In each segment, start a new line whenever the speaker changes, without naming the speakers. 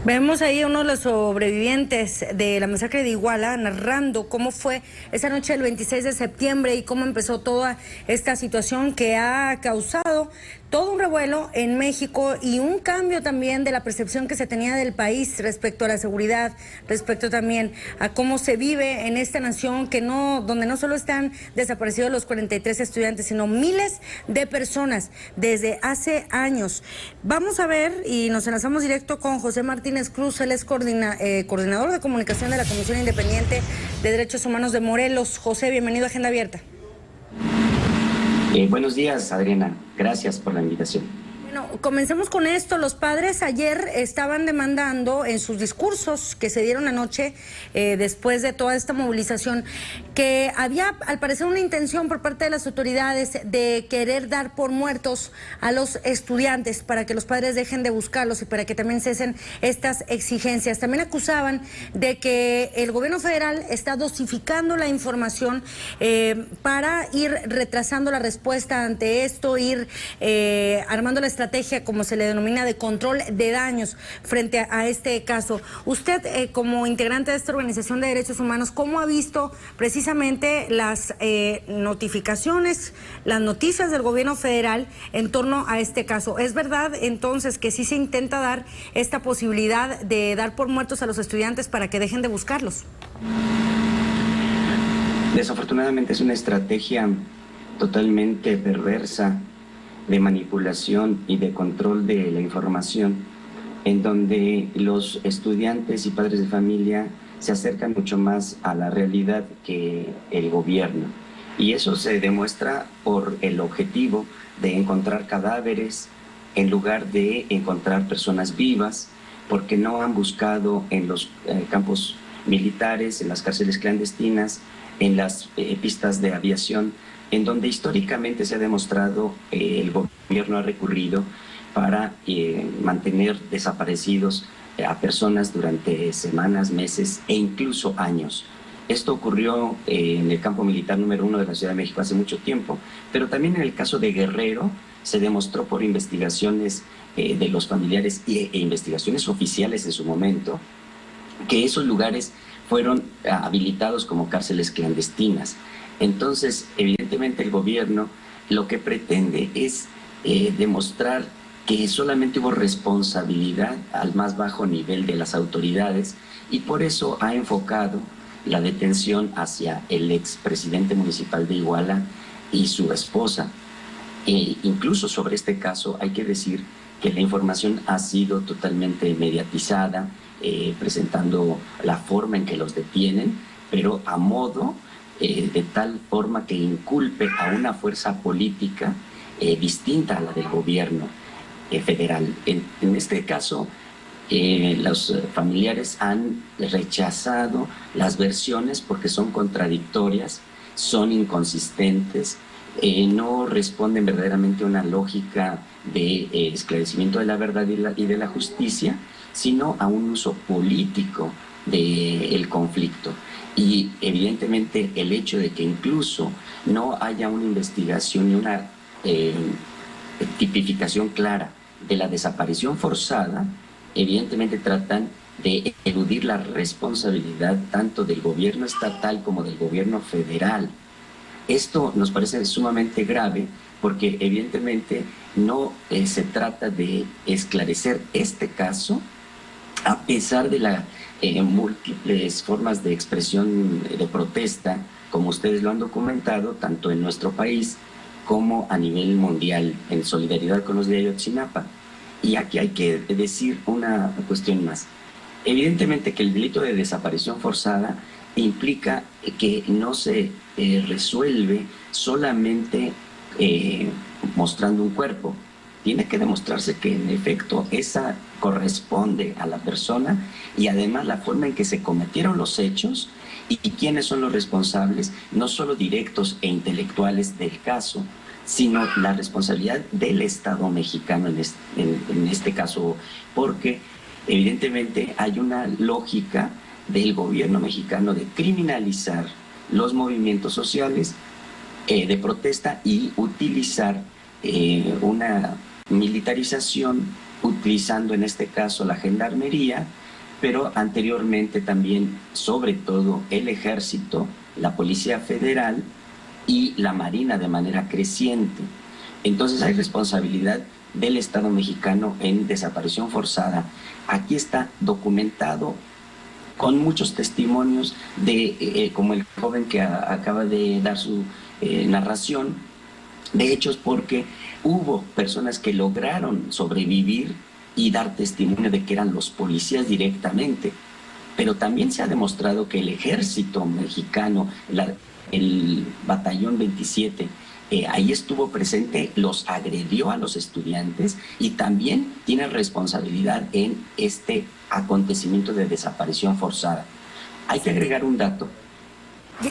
Vemos ahí a uno de los sobrevivientes de la masacre de Iguala narrando cómo fue esa noche del 26 de septiembre y cómo empezó toda esta situación que ha causado todo un revuelo en México y un cambio también de la percepción que se tenía del país respecto a la seguridad, respecto también a cómo se vive en esta nación donde no solo están desaparecidos los 43 estudiantes, sino miles de personas desde hace años. Vamos a ver y nos enlazamos directo con José Martínez Cruz, él es coordinador de comunicación de la Comisión Independiente de Derechos Humanos de Morelos. José, bienvenido a Agenda Abierta.
Buenos días, Adriana. Gracias por la invitación.
Bueno, comencemos con esto. Los padres ayer estaban demandando en sus discursos que se dieron anoche, después de toda esta movilización, que había al parecer una intención por parte de las autoridades de querer dar por muertos a los estudiantes para que los padres dejen de buscarlos y para que también cesen estas exigencias. También acusaban de que el gobierno federal está dosificando la información para ir retrasando la respuesta ante esto, ir armando la estrategia, como se le denomina, de control de daños frente a este caso. Usted, como integrante de esta organización de derechos humanos, ¿cómo ha visto precisamente las notificaciones, las noticias del gobierno federal en torno a este caso? ¿Es verdad entonces que sí se intenta dar esta posibilidad de dar por muertos a los estudiantes para que dejen de buscarlos?
Desafortunadamente es una estrategia totalmente perversa de manipulación y de control de la información, en donde los estudiantes y padres de familia se acercan mucho más a la realidad que el gobierno. Y eso se demuestra por el objetivo de encontrar cadáveres en lugar de encontrar personas vivas, porque no han buscado en los campos militares, en las cárceles clandestinas, en las pistas de aviación, en donde históricamente se ha demostrado el gobierno ha recurrido para mantener desaparecidos a personas durante semanas, meses e incluso años. Esto ocurrió en el campo militar número 1 de la Ciudad de México hace mucho tiempo, pero también en el caso de Guerrero se demostró por investigaciones de los familiares e investigaciones oficiales en su momento que esos lugares fueron habilitados como cárceles clandestinas. Entonces, evidentemente el gobierno lo que pretende es demostrar que solamente hubo responsabilidad al más bajo nivel de las autoridades y por eso ha enfocado la detención hacia el expresidente municipal de Iguala y su esposa. Incluso sobre este caso hay que decir que la información ha sido totalmente mediatizada, presentando la forma en que los detienen, pero a modo de tal forma que inculpe a una fuerza política distinta a la del gobierno federal. En este caso, los familiares han rechazado las versiones porque son contradictorias, son inconsistentes, no responden verdaderamente a una lógica de esclarecimiento de la verdad y de la justicia, sino a un uso político del conflicto. Y evidentemente el hecho de que incluso no haya una investigación y una tipificación clara de la desaparición forzada, evidentemente tratan de eludir la responsabilidad tanto del gobierno estatal como del gobierno federal. Esto nos parece sumamente grave porque evidentemente no se trata de esclarecer este caso a pesar de las múltiples formas de expresión de protesta, como ustedes lo han documentado, tanto en nuestro país como a nivel mundial, en solidaridad con los de Ayotzinapa. Y aquí hay que decir una cuestión más. Evidentemente que el delito de desaparición forzada implica que no se resuelve solamente mostrando un cuerpo. Tiene que demostrarse que en efecto esa corresponde a la persona y además la forma en que se cometieron los hechos y quiénes son los responsables, no solo directos e intelectuales del caso, sino la responsabilidad del Estado mexicano en este caso, porque evidentemente hay una lógica del gobierno mexicano de criminalizar los movimientos sociales de protesta y utilizar una militarización utilizando en este caso la gendarmería, pero anteriormente también, sobre todo, el Ejército, la Policía Federal y la Marina de manera creciente. Entonces hay responsabilidad del Estado mexicano en desaparición forzada. Aquí está documentado con muchos testimonios de, como el joven que acaba de dar su narración, de hechos, porque hubo personas que lograron sobrevivir y dar testimonio de que eran los policías directamente. Pero también se ha demostrado que el ejército mexicano, el batallón 27, ahí estuvo presente, los agredió a los estudiantes y también tiene responsabilidad en este acontecimiento de desaparición forzada. Hay que agregar un dato.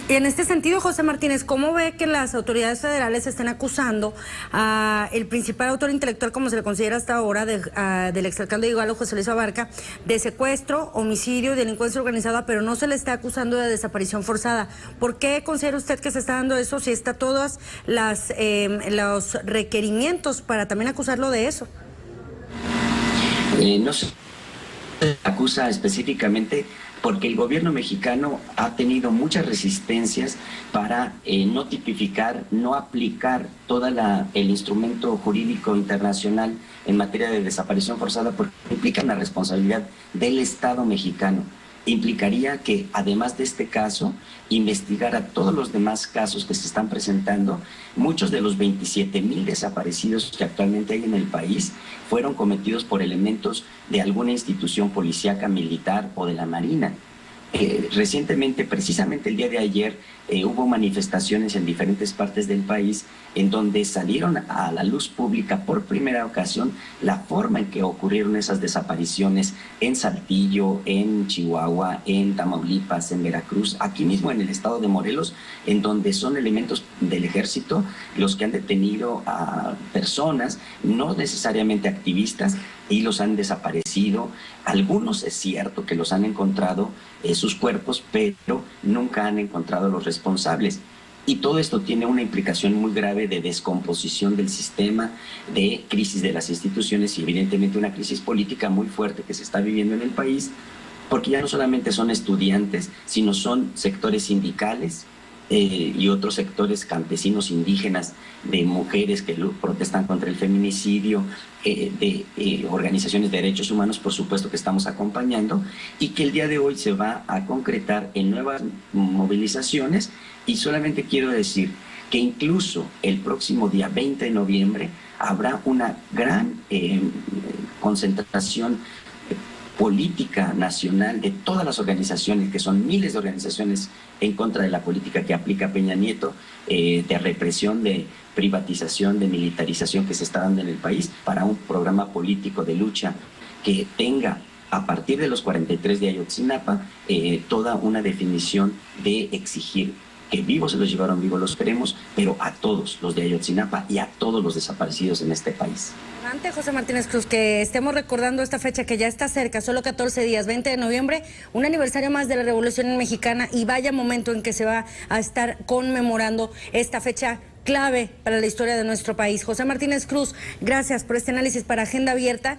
Y en este sentido, José Martínez, ¿cómo ve que las autoridades federales están acusando a el principal autor intelectual, como se le considera hasta ahora, del exalcalde de Iguala, José Luis Abarca, de secuestro, homicidio y delincuencia organizada, pero no se le está acusando de desaparición forzada? ¿Por qué considera usted que se está dando eso si está todos los requerimientos para también acusarlo de eso?
No se acusa específicamente porque el gobierno mexicano ha tenido muchas resistencias para no tipificar, no aplicar todo el instrumento jurídico internacional en materia de desaparición forzada, porque implica una responsabilidad del Estado mexicano. Implicaría que, además de este caso, investigara todos los demás casos que se están presentando. Muchos de los 27,000 desaparecidos que actualmente hay en el país fueron cometidos por elementos de alguna institución policíaca, militar o de la Marina. Recientemente, precisamente el día de ayer, hubo manifestaciones en diferentes partes del país en donde salieron a la luz pública por primera ocasión la forma en que ocurrieron esas desapariciones en Saltillo, en Chihuahua, en Tamaulipas, en Veracruz, aquí mismo en el estado de Morelos, en donde son elementos del ejército los que han detenido a personas, no necesariamente activistas, y los han desaparecido. Algunos es cierto que los han encontrado sus cuerpos, pero nunca han encontrado los responsables. Y todo esto tiene una implicación muy grave de descomposición del sistema, de crisis de las instituciones y evidentemente una crisis política muy fuerte que se está viviendo en el país, porque ya no solamente son estudiantes, sino son sectores sindicales, y otros sectores campesinos, indígenas, de mujeres que protestan contra el feminicidio, de organizaciones de derechos humanos, por supuesto que estamos acompañando, y que el día de hoy se va a concretar en nuevas movilizaciones. Y solamente quiero decir que incluso el próximo día 20 de noviembre habrá una gran concentración política nacional de todas las organizaciones, que son miles de organizaciones en contra de la política que aplica Peña Nieto, de represión, de privatización, de militarización que se está dando en el país, para un programa político de lucha que tenga, a partir de los 43 de Ayotzinapa, toda una definición de exigir que vivos se los llevaron, vivos los queremos, pero a todos los de Ayotzinapa y a todos los desaparecidos en este país.
Ante José Martínez Cruz, que estemos recordando esta fecha que ya está cerca, solo 14 días, 20 de noviembre, un aniversario más de la Revolución Mexicana, y vaya momento en que se va a estar conmemorando esta fecha clave para la historia de nuestro país. José Martínez Cruz, gracias por este análisis para Agenda Abierta.